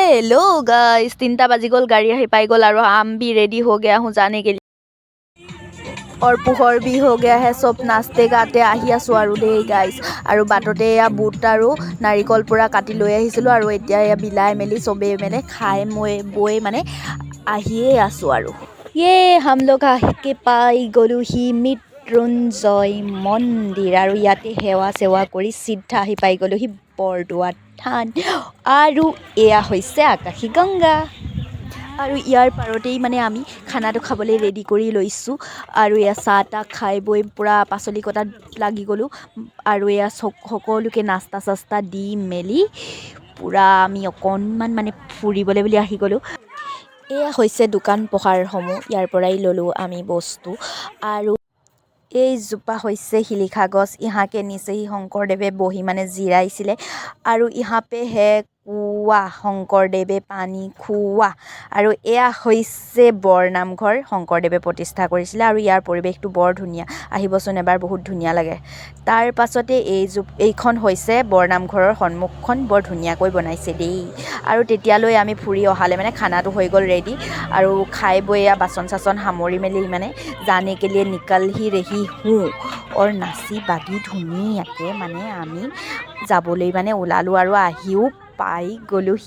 hello guys 3टा बजी गल गाड़ी आही पाई गल और हम भी रेडी हो गया हूँ जाने के लिए और पोहर भी हो गया है सब नाचते गाते आही आसो आरो देই गाइस और बाटते या बुट और नारिकल पूरा काटी লৈ আহিছিলো আৰু এতিয়া या बिলাই मेली सबे मेले खाए মই बई माने आहिए आसो आरो ये हम लोग आके पाई गलु ही মৃত্যুঞ্জয় মন্দিৰ আৰু ইয়াতে সেৱা সেৱা কৰি সিদ্ধা আহি পাই গলো হি বৰদোৱা থান আৰু এয়া হৈছে আকাশী গংগা আৰু ইয়াৰ পাৰতেই মানে আমি খানাটো খাবলৈ ৰেডি কৰি লৈছোঁ আৰু এয়া চাহ তাহ খাই বৈ পূৰা পাচলি কটাত লাগি গ'লোঁ আৰু এয়া সকলোকে নাস্তা চাস্তা দি মেলি পূৰা আমি অকণমান মানে ফুৰিবলৈ বুলি আহি গ'লোঁ এয়া হৈছে দোকান পোহাৰসমূহ ইয়াৰ পৰাই ল'লোঁ আমি বস্তু আৰু এই জোপা হৈছে শিলিখা গছ ইহাকে নিচেহি শংকৰদেৱে বহি মানে জিৰাইছিলে আৰু ইহাপে হে কুৱা শংকৰদেৱে পানী খুওৱা আৰু এয়া হৈছে বৰনামঘৰ শংকৰদেৱে প্ৰতিষ্ঠা কৰিছিলে আৰু ইয়াৰ পৰিৱেশটো বৰ ধুনীয়া আহিবচোন এবাৰ বহুত ধুনীয়া লাগে তাৰ পাছতে এইখন হৈছে বৰনামঘৰৰ সন্মুখখন বৰ ধুনীয়াকৈ বনাইছে দেই আৰু তেতিয়ালৈ আমি ফুৰি অহালে মানে খানাটো হৈ গ'ল ৰেডি আৰু খাই বৈ বাচন চাচন সামৰি মেলি মানে जाने के लिए निकल ही रही हूँ और नाची बागी धुनीयाके মানে আমি যাবলৈ মানে ওলালোঁ আৰু আহিও পাই গ'লোহি